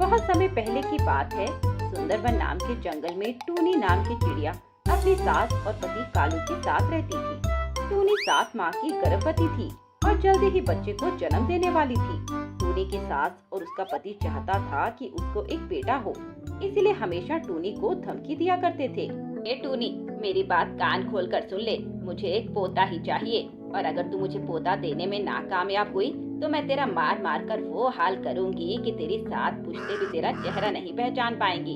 बहुत समय पहले की बात है। सुंदरबन नाम के जंगल में टूनी नाम की चिड़िया अपनी सास और पति कालू के साथ रहती थी। टूनी 7 माह की गर्भवती थी और जल्दी ही बच्चे को जन्म देने वाली थी। टूनी की सास और उसका पति चाहता था कि उसको एक बेटा हो, इसीलिए हमेशा टूनी को धमकी दिया करते थे। ए टूनी, मेरी बात कान खोल कर सुन ले, मुझे एक पोता ही चाहिए और अगर तू मुझे पोता देने में नाकामयाब हुई तो मैं तेरा मार मार कर वो हाल करूंगी कि तेरी सास पूछते भी तेरा चेहरा नहीं पहचान पाएंगी।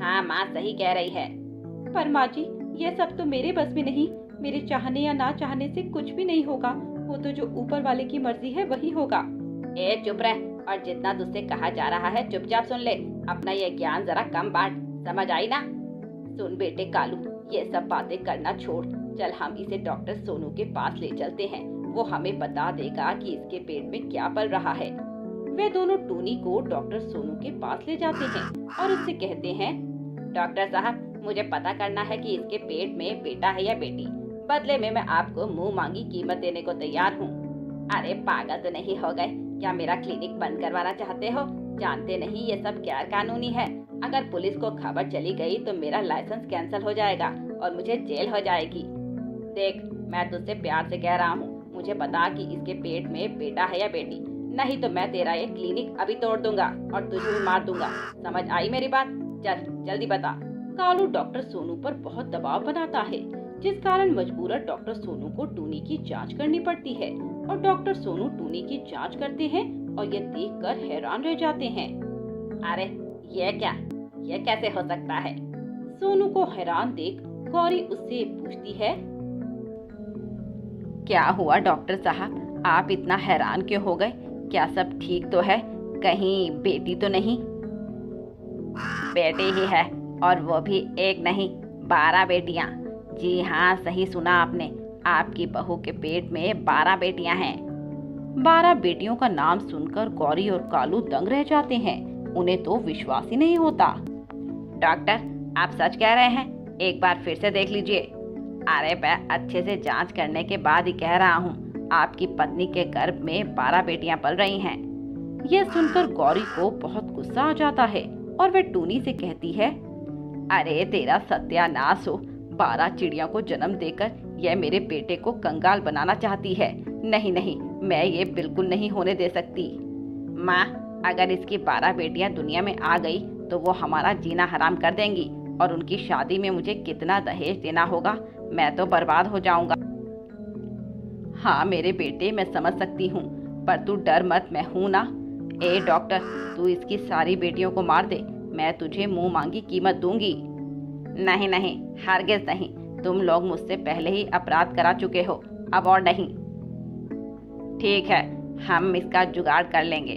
हाँ माँ सही कह रही है। पर माँ जी, ये सब तो मेरे बस में नहीं। मेरे चाहने या ना चाहने से कुछ भी नहीं होगा। वो तो जो ऊपर वाले की मर्जी है वही होगा। ए चुप रह, और जितना तुझसे कहा जा रहा है चुपचाप सुन ले। अपना ये ज्ञान जरा कम बांट, समझ आई ना? सुन बेटे कालू, ये सब बातें करना छोड़, चल हम इसे डॉक्टर सोनू के पास ले चलते हैं। वो हमें बता देगा कि इसके पेट में क्या पल रहा है। वे दोनों टूनी को डॉक्टर सोनू के पास ले जाते हैं और उससे कहते हैं, डॉक्टर साहब, मुझे पता करना है कि इसके पेट में बेटा है या बेटी। बदले में मैं आपको मुंह मांगी कीमत देने को तैयार हूँ। अरे पागल तो नहीं हो गए? क्या मेरा क्लिनिक बंद करवाना चाहते हो? जानते नहीं ये सब गैर कानूनी है। अगर पुलिस को खबर चली गई तो मेरा लाइसेंस कैंसिल हो जाएगा और मुझे जेल हो जाएगी। देख, मैं तुझसे प्यार से कह रहा हूँ, मुझे बता कि इसके पेट में बेटा है या बेटी, नहीं तो मैं तेरा ये क्लिनिक अभी तोड़ दूंगा और तुझे भी मार दूंगा। समझ आई मेरी बात? चल जल्दी बता। कालू डॉक्टर सोनू पर बहुत दबाव बनाता है, जिस कारण मजबूरन डॉक्टर सोनू को टूनी की जांच करनी पड़ती है और डॉक्टर सोनू टूनी की जांच करते हैं और ये देखकर हैरान रह जाते हैं। अरे ये क्या, ये कैसे हो सकता है? सोनू को हैरान देख गौरी उससे पूछती है, क्या हुआ डॉक्टर साहब, आप इतना हैरान क्यों हो गए? क्या सब ठीक तो है? कहीं बेटी तो नहीं? बेटी ही है, और वो भी एक नहीं 12 बेटियां। जी हाँ, सही सुना आपने, आपकी बहू के पेट में 12 बेटियां हैं। 12 बेटियों का नाम सुनकर गौरी और कालू दंग रह जाते हैं। उन्हें तो विश्वास ही नहीं होता। डॉक्टर, आप सच कह रहे हैं? एक बार फिर से देख लीजिए। अरे मैं अच्छे से जांच करने के बाद ही कह रहा हूँ, आपकी पत्नी के गर्भ में 12 बेटियां पल रही हैं। यह सुनकर गौरी को बहुत गुस्सा आ जाता है और वह टूनी से कहती है, अरे तेरा सत्यानाश हो, 12 चिड़ियों को जन्म देकर यह मेरे बेटे को कंगाल बनाना चाहती है। नहीं नहीं, मैं ये बिल्कुल नहीं होने दे सकती। माँ, अगर इसकी 12 बेटियां दुनिया में आ गई तो वो हमारा जीना हराम कर देंगी और उनकी शादी में मुझे कितना दहेज देना होगा, मैं तो बर्बाद हो जाऊंगा। हाँ मेरे बेटे, मैं समझ सकती हूँ, पर तू डर मत, मैं हूँ ना। ए डॉक्टर, तू इसकी सारी बेटियों को मार दे, मैं तुझे मुंह मांगी कीमत दूंगी। नहीं नहीं, हरगिज नहीं, तुम लोग मुझसे पहले ही अपराध करा चुके हो, अब और नहीं। ठीक है, हम इसका जुगाड़ कर लेंगे।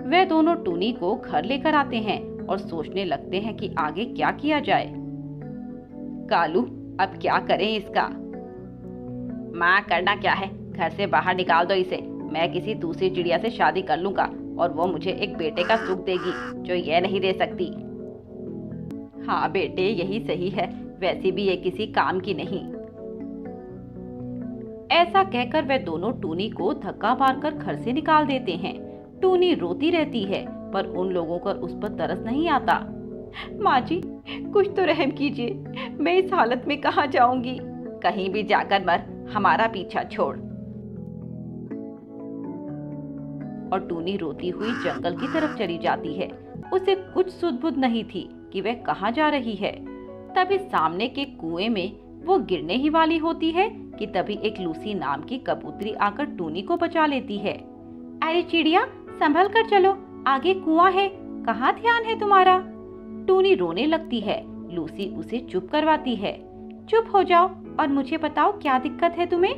वे दोनों टूनी को घर लेकर आते हैं और सोचने लगते हैं कि आगे क्या किया जाए। कालू, अब क्या करें इसका? माँ, करना क्या है, घर से बाहर निकाल दो इसे। मैं किसी दूसरी चिड़िया से शादी कर लूंगा और वो मुझे एक बेटे का सुख देगी जो ये नहीं दे सकती। हाँ बेटे, यही सही है, वैसे भी ये किसी काम की नहीं। ऐसा कहकर वे दोनों टूनी को धक्का मारकर घर से निकाल देते हैं। टूनी रोती रहती है, पर उन लोगों को उस पर तरस नहीं आता। माँ जी, कुछ तो रहम कीजिए, मैं इस हालत में कहाँ जाऊंगी? कहीं भी जाकर मर, हमारा पीछा छोड़। और टूनी रोती हुई जंगल की तरफ चली जाती है। उसे कुछ सुध-बुध नहीं थी कि वह कहाँ जा रही है। तभी सामने के कुएं में वो गिरने ही वाली होती है कि तभी एक लूसी नाम की कबूतरी आकर टूनी को बचा लेती है। अरे चिड़िया, संभल कर चलो, आगे कुआं है, कहाँ ध्यान है तुम्हारा? टूनी रोने लगती है। लूसी उसे चुप करवाती है। चुप हो जाओ और मुझे बताओ क्या दिक्कत है तुम्हें?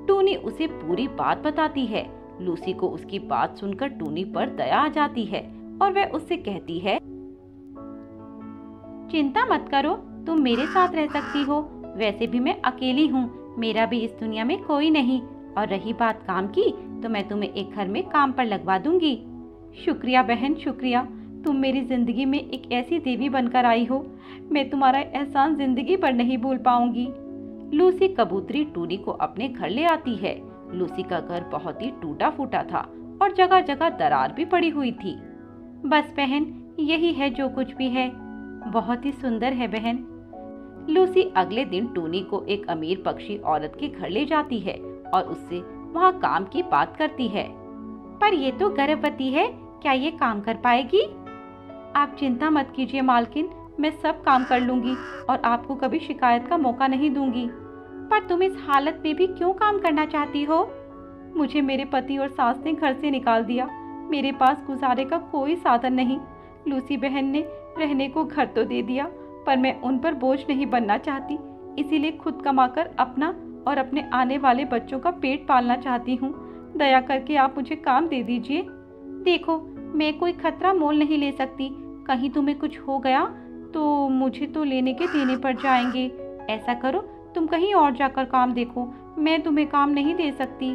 टूनी उसे पूरी बात बताती है। लूसी को उसकी बात सुनकर टूनी पर दया आ जाती है और वह उससे कहती है, चिंता मत करो, तुम मेरे साथ रह सकती हो। वैसे भी मैं अकेली हूँ, मेरा भी इस दुनिया में कोई नहीं। और रही बात काम की, तो मैं तुम्हें एक घर में काम पर लगवा दूंगी। शुक्रिया बहन, शुक्रिया, तुम मेरी जिंदगी में एक ऐसी देवी बनकर आई हो। मैं तुम्हारा एहसान जिंदगी पर नहीं भूल पाऊंगी। लूसी कबूतरी टूनी को अपने घर ले आती है। लूसी का घर बहुत ही टूटा फूटा था और जगह जगह दरार भी पड़ी हुई थी। बस बहन, यही है जो कुछ भी है। बहुत ही सुंदर है बहन। लूसी अगले दिन टूनी को एक अमीर पक्षी औरत के घर ले जाती है और उससे वहाँ काम की बात करती है। पर ये तो गर्भवती है, क्या ये काम कर पाएगी? आप चिंता मत कीजिए मालकिन, मैं सब काम कर लूंगी और आपको कभी शिकायत का मौका नहीं दूंगी। पर तुम इस हालत में भी क्यों काम करना चाहती हो? मुझे मेरे पति और सास ने घर से निकाल दिया। मेरे पास गुजारे का कोई साधन नहीं। लूसी बहन ने रहने को घर तो दे दिया, पर मैं उन पर बोझ नहीं बनना चाहती, इसीलिए खुद कमाकर अपना और अपने आने वाले बच्चों का पेट पालना चाहती हूँ। दया करके आप मुझे काम दे दीजिए। देखो, मैं कोई खतरा मोल नहीं ले सकती, कहीं तुम्हें कुछ हो गया तो मुझे तो लेने के देने पड़ जाएंगे। ऐसा करो, तुम कहीं और जाकर काम देखो, मैं तुम्हें काम नहीं दे सकती।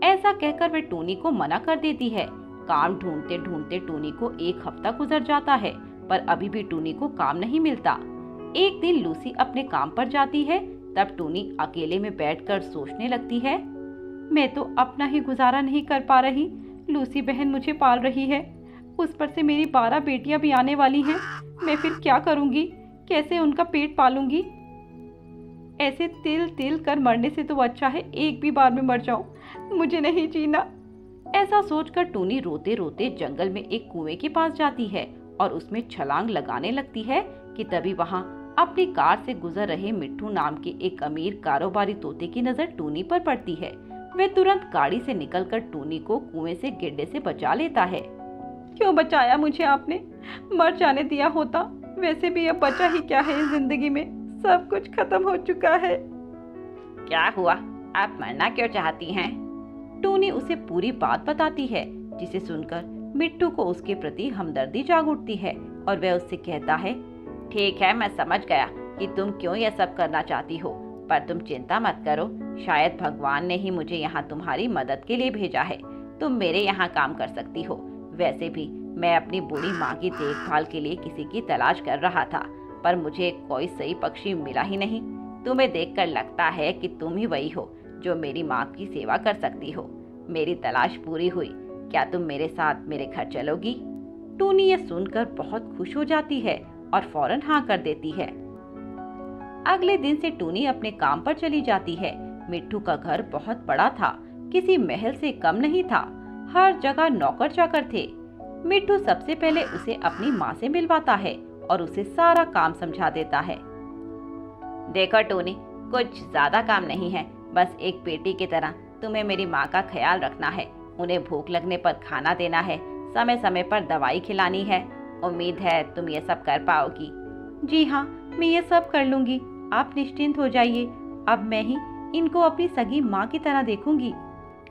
ऐसा कहकर वे टूनी को मना कर देती है। काम ढूंढते ढूंढते टूनी को 1 हफ्ता गुजर जाता है, पर अभी भी टूनी को काम नहीं मिलता। एक दिन लूसी अपने काम पर जाती है, तब टूनी अकेले में बैठकर सोचने लगती है, मैं तो अपना ही गुजारा नहीं कर पा रही। लूसी बहन मुझे पाल रही है, उस पर से मेरी 12 बेटियां भी आने वाली हैं। मैं फिर क्या करूंगी? कैसे उनका पेट पालूंगी? ऐसे तिल तिल कर मरने से तो अच्छा है एक भी बार में मर जाऊं। मुझे नहीं जीना। ऐसा सोचकर टूनी रोते रोते जंगल में एक कुएं के पास जाती है और उसमें छलांग लगाने लगती है कि तभी वहां अपनी कार से गुजर रहे मिट्टू नाम के एक अमीर कारोबारी तोते की नजर टूनी पर पड़ती है। वह तुरंत गाड़ी से निकलकर टूनी को कुएं से गिरने से बचा लेता है। क्यों बचाया मुझे आपने? मर जाने दिया होता। वैसे भी अब बचा ही क्या है इस जिंदगी में, सब कुछ खत्म हो चुका है। क्या हुआ? आप मरना क्यों चाहती हैं? टूनी उसे पूरी बात बताती है, जिसे सुनकर मिट्टू को उसके प्रति हमदर्दी जाग उठती है और वह उससे कहता है, ठीक है, मैं समझ गया कि तुम क्यों यह सब करना चाहती हो, पर तुम चिंता मत करो, शायद भगवान ने ही मुझे यहाँ तुम्हारी मदद के लिए भेजा है। तुम मेरे यहाँ काम कर सकती हो। वैसे भी मैं अपनी बूढ़ी माँ की देखभाल के लिए किसी की तलाश कर रहा था, पर मुझे कोई सही पक्षी मिला ही नहीं। तुम्हें देखकर लगता है कि तुम ही वही हो जो मेरी माँ की सेवा कर सकती हो। मेरी तलाश पूरी हुई, क्या तुम मेरे साथ मेरे घर चलोगी? टूनी ये सुनकर बहुत खुश हो जाती है और फौरन हाँ कर देती है। अगले दिन से टूनी अपने काम पर चली जाती है। मिट्टू का घर बहुत बड़ा था, किसी महल से कम नहीं था। हर जगह नौकर चाकर थे। मिट्टू सबसे पहले उसे अपनी माँ से मिलवाता है और उसे सारा काम समझा देता है। देखो टूनी, कुछ ज्यादा काम नहीं है, बस एक बेटी की तरह तुम्हें मेरी माँ का ख्याल रखना है। उन्हें भूख लगने पर खाना देना है, समय समय पर दवाई खिलानी है। उम्मीद है तुम ये सब कर पाओगी। जी हाँ, मैं ये सब कर लूंगी, आप निश्चिंत हो जाइए। अब मैं ही इनको अपनी सगी माँ की तरह देखूंगी।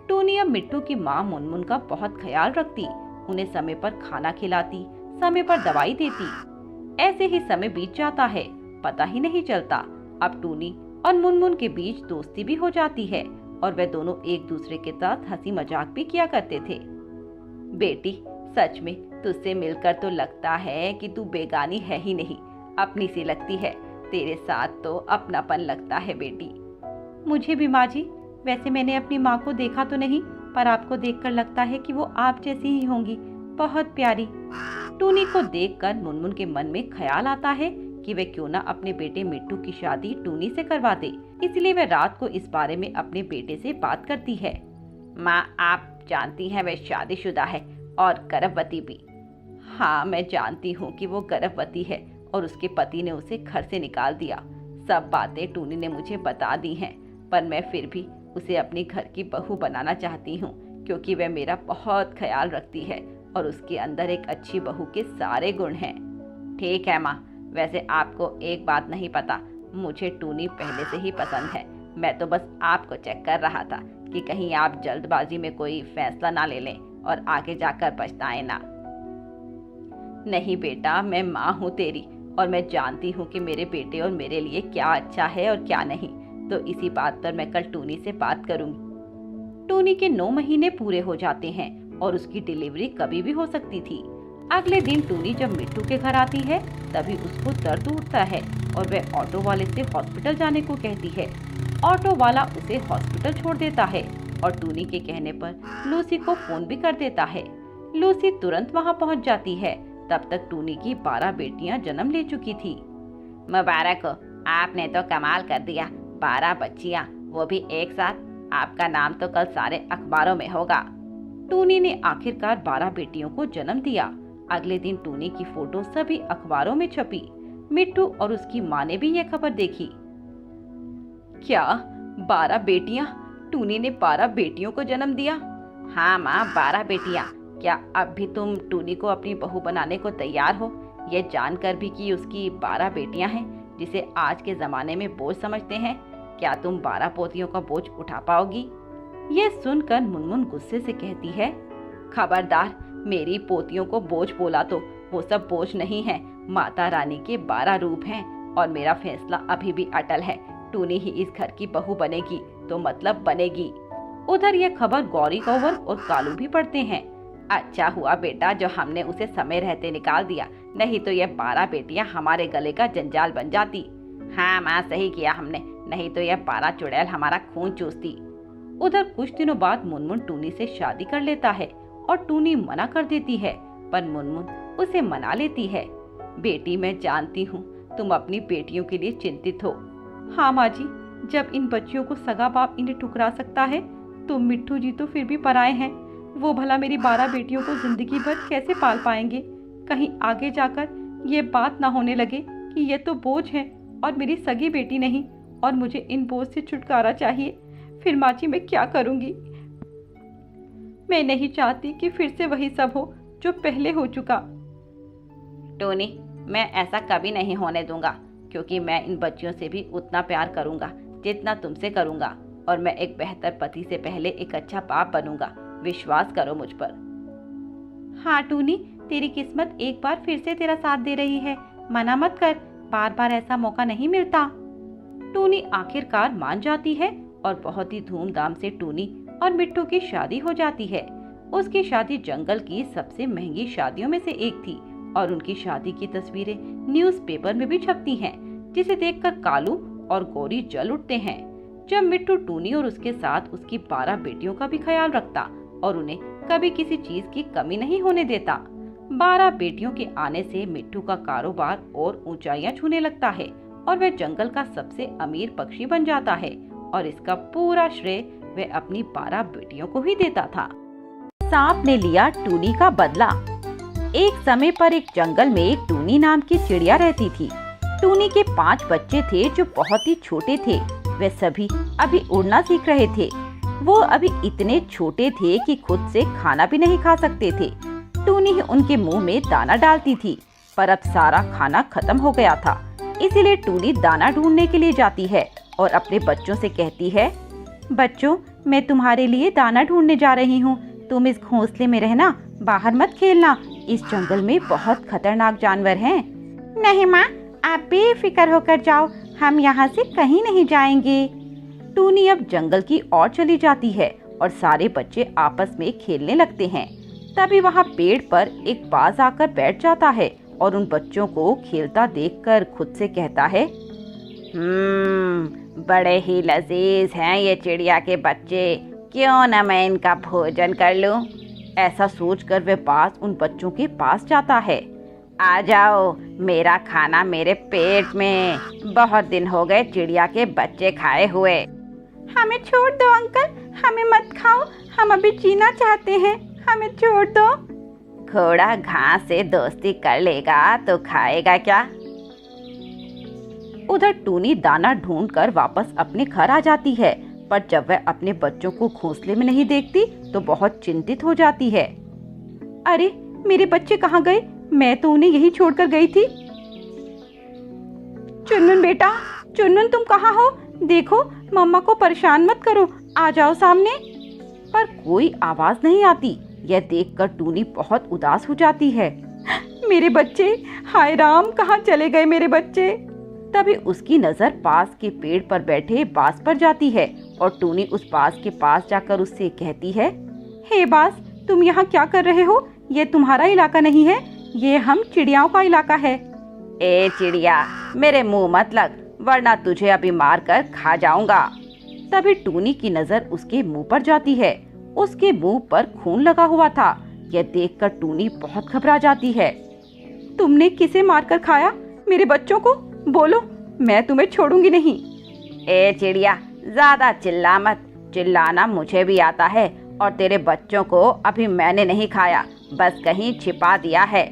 टूनी अब मिट्टू की माँ मुनमुन का बहुत ख्याल रखती, उन्हें समय पर खाना खिलाती, समय पर दवाई देती। ऐसे ही समय बीत जाता है, पता ही नहीं चलता। अब टूनी और मुनमुन के बीच दोस्ती भी हो जाती है और वे दोनों एक दूसरे के साथ हंसी मजाक भी किया करते थे। बेटी, सच में तुझसे मिलकर तो लगता है कि तू बेगानी है ही नहीं, अपनी सी लगती है। तेरे साथ तो अपनापन लगता है बेटी। मुझे भी माँ जी। वैसे मैंने अपनी माँ को देखा तो नहीं, पर आपको देखकर लगता है कि वो आप जैसी ही होंगी, बहुत प्यारी। टूनी को देखकर मुनमुन के मन में ख्याल आता है कि वे क्यों ना अपने बेटे मिट्टू की शादी टूनी से करवा दे। इसलिए वह रात को इस बारे में अपने बेटे से बात करती है। माँ, आप जानती हैं वह शादीशुदा है और गर्भवती भी। हाँ, मैं जानती हूँ कि वो गर्भवती है और उसके पति ने उसे घर से निकाल दिया। सब बातें टूनी ने मुझे बता दी हैं, पर मैं फिर भी उसे अपनी घर की बहू बनाना चाहती हूँ, क्योंकि वह मेरा बहुत ख्याल रखती है और उसके अंदर एक अच्छी बहू के सारे गुण हैं। ठीक है माँ, वैसे आपको एक बात नहीं पता, मुझे टूनी पहले से ही पसंद है। मैं तो बस आपको चेक कर रहा था कि कहीं आप जल्दबाजी में कोई फैसला ना ले लें और आगे जाकर पछताएं ना। नहीं बेटा, मैं माँ हूँ तेरी और मैं जानती हूँ कि मेरे बेटे और मेरे लिए क्या अच्छा है और क्या नहीं, तो इसी बात पर मैं कल टूनी से बात करूंगी। टूनी के 9 महीने पूरे हो जाते हैं और उसकी डिलीवरी कभी भी हो सकती थी। अगले दिन टूनी जब मिट्टू के घर आती है, तभी उसको दर्द उठता है और वह ऑटो वाले से हॉस्पिटल जाने को कहती है। ऑटो वाला उसे हॉस्पिटल छोड़ देता है और टूनी के कहने पर लूसी को फोन भी कर देता है। लूसी तुरंत वहां पहुंच जाती है। तब तक टूनी की 12 बेटियां जन्म ले चुकी थी। मुबारक हो, आपने तो कमाल कर दिया। 12 बच्चियां, वो भी एक साथ। आपका नाम तो कल सारे अखबारों में होगा। टूनी ने आखिरकार 12 बेटियों को जन्म दिया। अगले दिन टूनी की फोटो सभी अखबारों में छपी। मिट्टू और उसकी माँ ने भी यह खबर देखी। क्या 12 बेटियां? टूनी ने 12 बेटियों को जन्म दिया? हाँ माँ, 12 बेटियां। क्या अब भी तुम टूनी को अपनी बहू बनाने को तैयार हो, ये जानकर भी कि उसकी 12 बेटियां हैं, जिसे आज के जमाने में बोझ समझते हैं? क्या तुम 12 पोतियों का बोझ उठा पाओगी? ये सुनकर मुनमुन गुस्से से कहती है, खबरदार, मेरी पोतियों को बोझ बोला तो वो सब बोझ नहीं है। माता रानी के 12 रूप हैं और मेरा फैसला अभी भी अटल है। टूनी ही इस घर की बहू बनेगी तो मतलब बनेगी। उधर ये खबर गौरी कंवर और कालू भी पढ़ते हैं। अच्छा हुआ बेटा जो हमने उसे समय रहते निकाल दिया, नहीं तो ये 12 बेटियां हमारे गले का जंजाल बन जाती। हाँ माँ, सही किया हमने, नहीं तो यह 12 चुड़ैल हमारा खून चूसती। उधर कुछ दिनों बाद मुनमुन टूनी से शादी कर लेता है और टूनी मना कर देती है, पर मुनमुन उसे मना लेती है। बेटी, मैं जानती हूँ तुम अपनी बेटियों के लिए चिंतित हो। हाँ माँ जी, जब इन बच्चियों को सगा बाप इन्हें ठुकरा सकता है तो मिट्टू जी तो फिर भी पराए हैं। वो भला मेरी 12 बेटियों को जिंदगी भर कैसे पाल पाएंगे? कहीं आगे जाकर ये बात ना होने लगे कि ये तो बोझ है और मेरी सगी बेटी नहीं, और मुझे इन बोझ से छुटकारा चाहिए। फिर माँ जी मैं क्या करूँगी? मैं नहीं चाहती कि फिर से वही सब हो जो पहले हो चुका। टोनी, मैं ऐसा कभी नहीं होने दूंगा, क्योंकि मैं इन बच्चियों से भी उतना प्यार करूंगा जितना तुमसे करूंगा, और मैं एक बेहतर पति से पहले एक अच्छा बाप बनूंगा। विश्वास करो मुझ पर। हाँ टूनी, तेरी किस्मत एक बार फिर से तेरा साथ दे रही है। मना मत कर, बार बार ऐसा मौका नहीं मिलता। टूनी आखिरकार मान जाती है और बहुत ही धूमधाम से टूनी और मिट्टू की शादी हो जाती है। उसकी शादी जंगल की सबसे महंगी शादियों में से एक थी और उनकी शादी की तस्वीरें न्यूज़पेपर में भी छपती हैं, जिसे देखकर कालू और गौरी जल उठते हैं। जब मिट्टू टूनी और उसके साथ उसकी 12 बेटियों का भी ख्याल रखता और उन्हें कभी किसी चीज की कमी नहीं होने देता। 12 बेटियों के आने से मिट्टू का कारोबार और ऊंचाइयां छूने लगता है और वह जंगल का सबसे अमीर पक्षी बन जाता है, और इसका पूरा श्रेय वह अपनी 12 बेटियों को ही देता था। सांप ने लिया टूनी का बदला। एक समय पर एक जंगल में एक टूनी नाम की चिड़िया रहती थी। टूनी के 5 बच्चे थे जो बहुत ही छोटे थे। वे सभी अभी उड़ना सीख रहे थे। वो अभी इतने छोटे थे कि खुद से खाना भी नहीं खा सकते थे। टूनी ही उनके मुंह में दाना डालती थी, पर अब सारा खाना खत्म हो गया था। इसीलिए टूनी दाना ढूंढने के लिए जाती है और अपने बच्चों से कहती है, बच्चों, मैं तुम्हारे लिए दाना ढूंढने जा रही हूँ। तुम इस घोंसले में रहना, बाहर मत खेलना। इस जंगल में बहुत खतरनाक जानवर हैं। नहीं माँ, आप बेफिक्र होकर जाओ, हम यहाँ से कहीं नहीं जाएंगे। टूनी अब जंगल की ओर चली जाती है और सारे बच्चे आपस में खेलने लगते हैं। तभी वहाँ पेड़ पर एक बाज आकर बैठ जाता है और उन बच्चों को खेलता देखकर खुद से कहता है, बड़े ही लजीज हैं ये चिड़िया के बच्चे, क्यों न मैं इनका भोजन कर लूं। ऐसा सोचकर वह बाज उन बच्चों के पास जाता है। आ जाओ, मेरा खाना मेरे पेट में, बहुत दिन हो गए चिड़िया के बच्चे खाए हुए। हमें छोड़ दो अंकल, हमें मत खाओ, हम अभी जीना चाहते हैं, हमें छोड़ दो। घोड़ा घास से दोस्ती कर लेगा तो खाएगा क्या? उधर टूनी दाना ढूंढकर वापस अपने घर आ जाती है, पर जब वह अपने बच्चों को घोंसले में नहीं देखती तो बहुत चिंतित हो जाती है। अरे, मेरे बच्चे कहाँ गए? मैं तो उन्हें यही छोड़कर गई थी। चुनमुन बेटा, चुनमुन तुम कहाँ हो? देखो, मम्मा को परेशान मत करो, आ जाओ सामने। पर कोई आवाज नहीं आती। यह देखकर टूनी बहुत उदास हो जाती है। मेरे बच्चे, हाय राम, कहाँ चले गए मेरे बच्चे? तभी उसकी नजर पास के पेड़ पर बैठे बाज पर जाती है और टूनी उस बाज के पास जाकर उससे कहती है, हे बाज, तुम यहाँ क्या कर रहे हो? ये तुम्हारा इलाका नहीं है, ये हम चिड़ियाओं का इलाका है। ए चिड़िया, मेरे मुंह मत लग, वरना तुझे अभी मार कर खा जाऊंगा। तभी टूनी की नजर उसके मुंह पर जाती है। उसके मुंह पर खून लगा हुआ था। यह देखकर टूनी बहुत घबरा जाती है। तुमने किसे मारकर खाया? मेरे बच्चों को बोलो, मैं तुम्हें छोड़ूंगी नहीं। ए चिड़िया, ज्यादा चिल्ला मत। चिल्लाना मुझे भी आता है और तेरे बच्चों को अभी मैंने नहीं खाया, बस कहीं छिपा दिया है।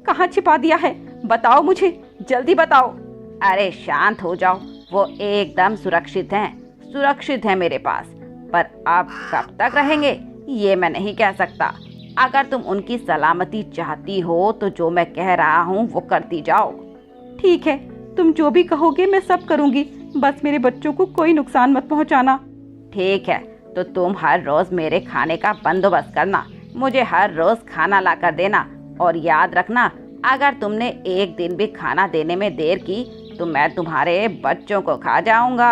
कहाँ छिपा दिया है? बताओ मुझे, जल्दी बताओ। अरे शांत हो जाओ, वो एकदम सुरक्षित हैं मेरे पास। पर अब कब तक रहेंगे ये मैं नहीं कह सकता। अगर तुम उनकी सलामती चाहती हो तो जो मैं कह रहा हूँ वो करती जाओ। ठीक है, तुम जो भी कहोगे मैं सब करूँगी, बस मेरे बच्चों को कोई नुकसान मत पहुँचाना। ठीक है, तो तुम हर रोज मेरे खाने का बंदोबस्त करना, मुझे हर रोज खाना ला कर देना। और याद रखना, अगर तुमने एक दिन भी खाना देने में देर की तो मैं तुम्हारे बच्चों को खा जाऊंगा।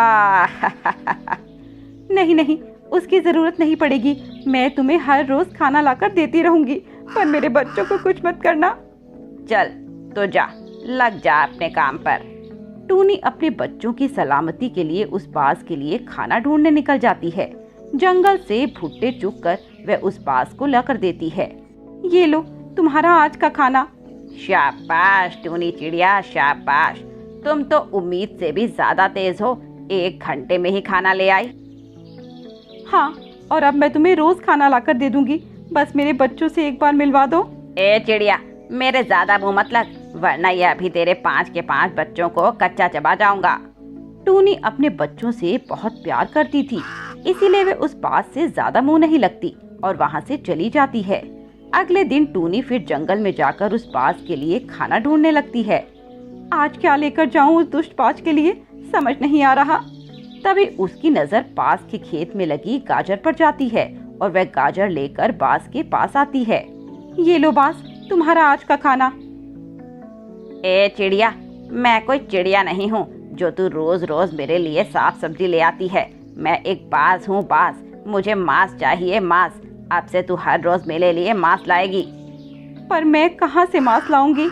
नहीं नहीं, उसकी जरूरत नहीं पड़ेगी। मैं तुम्हें हर रोज खाना लाकर देती रहूंगी, पर मेरे बच्चों को कुछ मत करना। चल तो जा, लग जा अपने काम पर। टूनी अपने बच्चों की सलामती के लिए उस बाज के लिए खाना ढूंढने निकल जाती है। जंगल से भुट्टे चुग कर वह उस बाज को लाकर देती है। ये लो तुम्हारा आज का खाना। शाबाश टूनी चिड़िया, शाबाश। तुम तो उम्मीद से भी ज्यादा तेज हो, 1 घंटे में ही खाना ले आई। हाँ, और अब मैं तुम्हें रोज खाना लाकर दे दूंगी, बस मेरे बच्चों से एक बार मिलवा दो। ए चिड़िया, मेरे ज्यादा मुंह मत लग, वरना यह अभी तेरे 5 के 5 बच्चों को कच्चा चबा जाऊंगा। टूनी अपने बच्चों से बहुत प्यार करती थी, इसीलिए वे उस बात से ज्यादा मुंह नहीं लगती और वहाँ से चली जाती है। अगले दिन टूनी फिर जंगल में जाकर उस बाज के लिए खाना ढूंढने लगती है। आज क्या लेकर जाऊं उस दुष्ट बाज के लिए, समझ नहीं आ रहा। तभी उसकी नजर पास के खेत में लगी गाजर पर जाती है और वह गाजर लेकर बाज के पास आती है। ये लो बाज, तुम्हारा आज का खाना। ए चिड़िया, मैं कोई चिड़िया नहीं हूँ जो तू रोज रोज मेरे लिए साफ सब्जी ले आती है। मैं एक बाज हूँ, बाज। मुझे मांस चाहिए, मांस। अब से तू हर रोज मेरे लिए मांस लाएगी। पर मैं कहाँ से मांस लाऊंगी?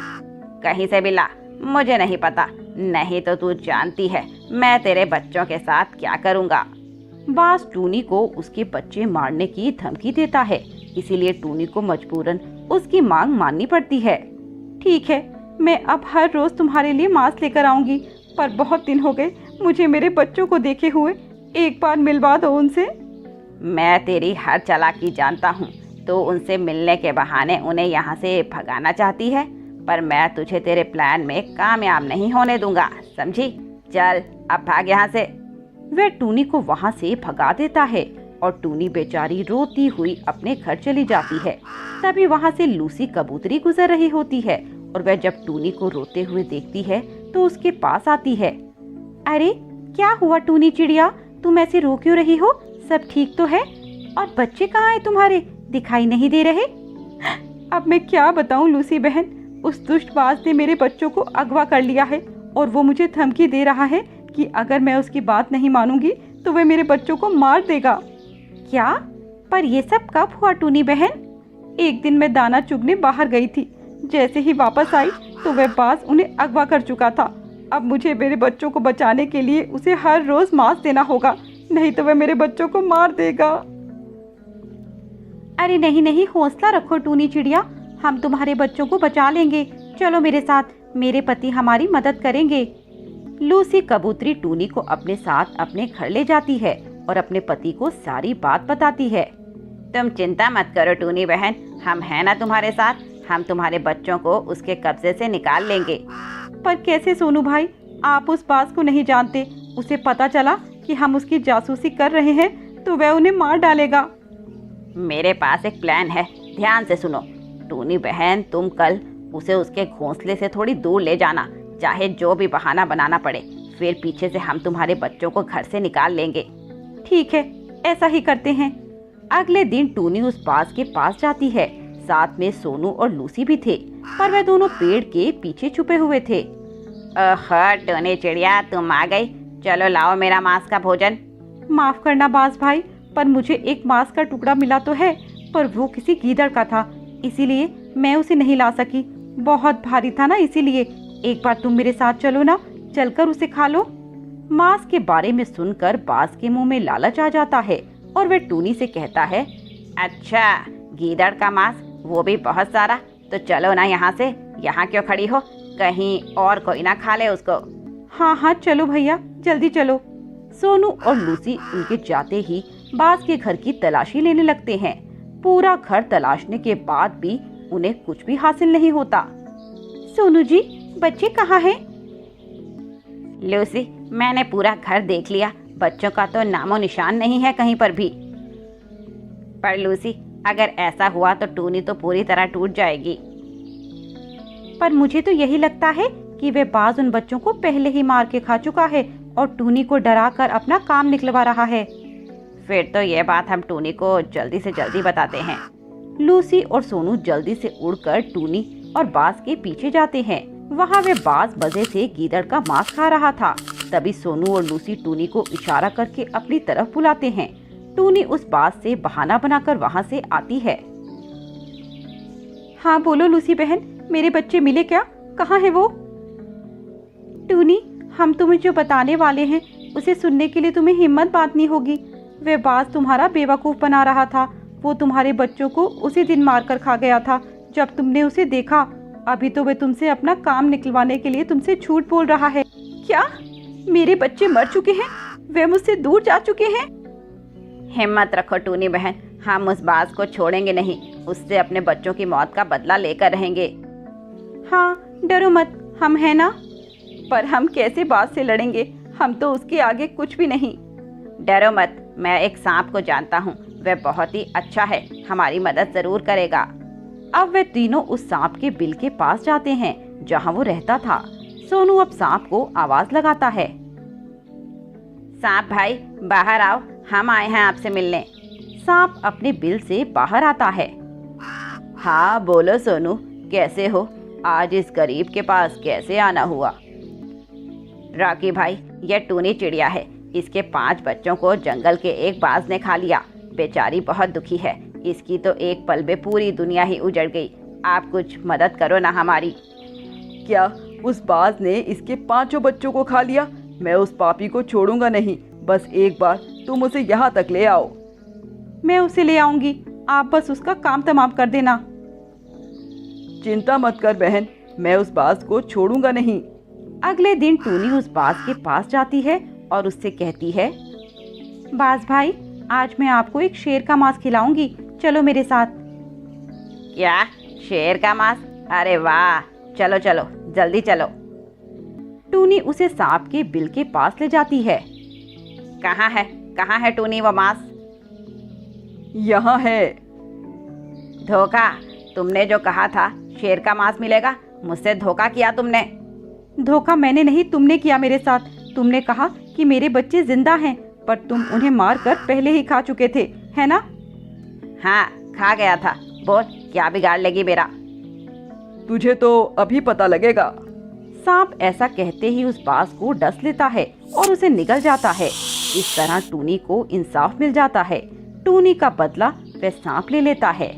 कहीं से भी ला, मुझे नहीं पता। नहीं तो तू जानती है मैं तेरे बच्चों के साथ क्या करूँगा। बाज टूनी को उसके बच्चे मारने की धमकी देता है, इसीलिए टूनी को मजबूरन उसकी मांग माननी पड़ती है। ठीक है, मैं अब हर रोज तुम्हारे लिए मांस लेकर आऊंगी, पर बहुत दिन हो गए मुझे मेरे बच्चों को देखे हुए, एक बार मिलवा दो उनसे। मैं तेरी हर चालाकी जानता हूँ, तो उनसे मिलने के बहाने उन्हें यहाँ से भगाना चाहती है, पर मैं तुझे तेरे प्लान में कामयाब नहीं होने दूंगा, समझी? चल अब भाग यहाँ से। वह टूनी को वहाँ से भगा देता है और टूनी बेचारी रोती हुई अपने घर चली जाती है। तभी वहाँ से लूसी कबूतरी गुजर रही होती है और वह जब टूनी को रोते हुए देखती है तो उसके पास आती है। अरे क्या हुआ टूनी चिड़िया, तुम ऐसे रो क्यों रही हो? सब ठीक तो है? और बच्चे कहाँ हैं तुम्हारे, दिखाई नहीं दे रहे? अब मैं क्या बताऊं लूसी बहन, उस दुष्ट बाज ने मेरे बच्चों को अगवा कर लिया है और वो मुझे धमकी दे रहा है कि अगर मैं उसकी बात नहीं मानूंगी तो वह मेरे बच्चों को मार देगा। क्या? पर ये सब कब हुआ टूनी बहन? एक दिन मैं दाना चुगने बाहर गई थी, जैसे ही वापस आई तो वह बाज उन्हें अगवा कर चुका था। अब मुझे मेरे बच्चों को बचाने के लिए उसे हर रोज मांस देना होगा, नहीं तो वह मेरे बच्चों को मार देगा। अरे नहीं नहीं, हौसला रखो टूनी चिड़िया, हम तुम्हारे बच्चों को बचा लेंगे। चलो मेरे साथ, मेरे पति हमारी मदद करेंगे। लूसी कबूतरी टूनी को अपने साथ अपने घर ले जाती है और अपने पति को सारी बात बताती है। तुम चिंता मत करो टूनी बहन, हम हैं ना तुम्हारे साथ। हम तुम्हारे बच्चों को उसके कब्जे से निकाल लेंगे। पर कैसे सोनू भाई, आप उस बाज को नहीं जानते, उसे पता चला कि हम उसकी जासूसी कर रहे हैं तो वह उन्हें मार डालेगा। मेरे पास एक प्लान है, ध्यान से सुनो। टूनी बहन, तुम कल उसे उसके घोंसले से थोड़ी दूर ले जाना, चाहे जो भी बहाना बनाना पड़े। फिर पीछे से हम तुम्हारे बच्चों को घर से निकाल लेंगे। ठीक है, ऐसा ही करते हैं। अगले दिन टूनी उस बाज के पास जाती है, साथ में सोनू और लूसी भी थे, पर वह दोनों पेड़ के पीछे छुपे हुए थे। टूनी चिड़िया, तुम आ गई, चलो लाओ मेरा मांस का भोजन। माफ करना बाज भाई, पर मुझे एक मांस का टुकड़ा मिला तो है, पर वो किसी गीदड़ का था, इसीलिए मैं उसे नहीं ला सकी। बहुत भारी था ना, इसीलिए। एक बार तुम मेरे साथ चलो ना, चलकर उसे खा लो। मांस के बारे में सुनकर बाज के मुंह में लालच आ जाता है और वह टूनी से कहता है, अच्छा गीदड़ का मांस, वो भी बहुत सारा। तो चलो ना यहाँ से, यहाँ क्यों खड़ी हो, कहीं और कोई ना खा ले उसको। हाँ हाँ चलो भैया, जल्दी चलो। सोनू और लूसी उनके जाते ही बाज के घर की तलाशी लेने लगते हैं। पूरा घर तलाशने के बाद भी उन्हें कुछ भी हासिल नहीं होता। सोनू जी, बच्चे कहाँ हैं? लूसी, मैंने पूरा घर देख लिया, बच्चों का तो नामो निशान नहीं है कहीं पर भी। पर लूसी, अगर ऐसा हुआ तो टूनी तो पूरी तरह टूट जाएगी। पर मुझे तो यही लगता है कि वे बाज उन बच्चों को पहले ही मार के खा चुका है और टूनी को डरा कर अपना काम निकलवा रहा है। फिर तो ये बात हम टूनी को जल्दी से जल्दी बताते हैं। लूसी और सोनू जल्दी से उड़कर टूनी और बाज के पीछे जाते हैं। वहाँ वे बाज मजे से गीदड़ का मांस खा रहा था। तभी सोनू और लूसी टूनी को इशारा करके अपनी तरफ बुलाते हैं। टूनी उस बाज से बहाना बनाकर वहाँ से आती है। हाँ बोलो लूसी बहन, मेरे बच्चे मिले क्या? कहाँ है वो? टूनी, हम तुम्हें जो बताने वाले हैं उसे सुनने के लिए तुम्हें हिम्मत बांधनी होगी। वे बाज तुम्हारा बेवकूफ बना रहा था। वो तुम्हारे बच्चों को उसी दिन मारकर खा गया था जब तुमने उसे देखा। अभी तो वे तुमसे अपना काम निकलवाने के लिए तुमसे झूठ बोल रहा है। क्या? मेरे बच्चे मर चुके हैं? वे मुझसे दूर जा चुके हैं? हिम्मत रखो टूनी बहन, हम उस बाज को छोड़ेंगे नहीं, उससे अपने बच्चों की मौत का बदला लेकर रहेंगे। हाँ डरो मत, हम हैं ना। पर हम कैसे बाज से लड़ेंगे, हम तो उसके आगे कुछ भी नहीं। डरो मत, मैं एक सांप को जानता हूँ, वह बहुत ही अच्छा है, हमारी मदद जरूर करेगा। अब वे तीनों उस सांप के बिल के पास जाते हैं जहाँ वो रहता था। सोनू अब सांप को आवाज लगाता है। सांप भाई बाहर आओ, हम आए हैं आपसे मिलने। सांप अपने बिल से बाहर आता है। हाँ बोलो सोनू, कैसे हो? आज इस गरीब के पास कैसे आना हुआ? रॉकी भाई, यह टूनी चिड़िया है, इसके 5 बच्चों को जंगल के एक बाज ने खा लिया। बेचारी बहुत दुखी है, इसकी तो एक पल में पूरी दुनिया ही उजड़ गई। आप कुछ मदद करो ना हमारी। क्या उस बाज ने इसके 5 बच्चों को खा लिया? मैं उस पापी को छोड़ूंगा नहीं, बस एक बार तुम उसे यहाँ तक ले आओ। मैं उसे ले आऊंगी, आप बस उसका काम तमाम कर देना। चिंता मत कर बहन, मैं उस बाज को छोड़ूंगा नहीं। अगले दिन टूनी उस बाज के पास जाती है और उससे कहती है, बाज भाई, आज मैं आपको एक शेर का मांस खिलाऊंगी, चलो मेरे साथ। क्या? शेर का मांस? अरे वाह, चलो चलो जल्दी चलो। टूनी उसे सांप के बिल के पास ले जाती है। कहाँ है टूनी वो मांस? यहाँ है। धोखा, तुमने जो कहा था शेर का मांस मिलेगा, मुझसे धोखा किया तुमने। धोखा मैंने नहीं, तुमने किया मेरे साथ। तुमने कहा कि मेरे बच्चे जिंदा हैं, पर तुम उन्हें मारकर पहले ही खा चुके थे, है ना? हाँ, खा गया था। बोल, क्या बिगाड़ लेगी मेरा? तुझे तो अभी पता लगेगा। सांप ऐसा कहते ही उस बाज को डस लेता है और उसे निगल जाता है। इस तरह टूनी को इंसाफ मिल जाता है। टूनी का बदला वह सांप ले लेता है।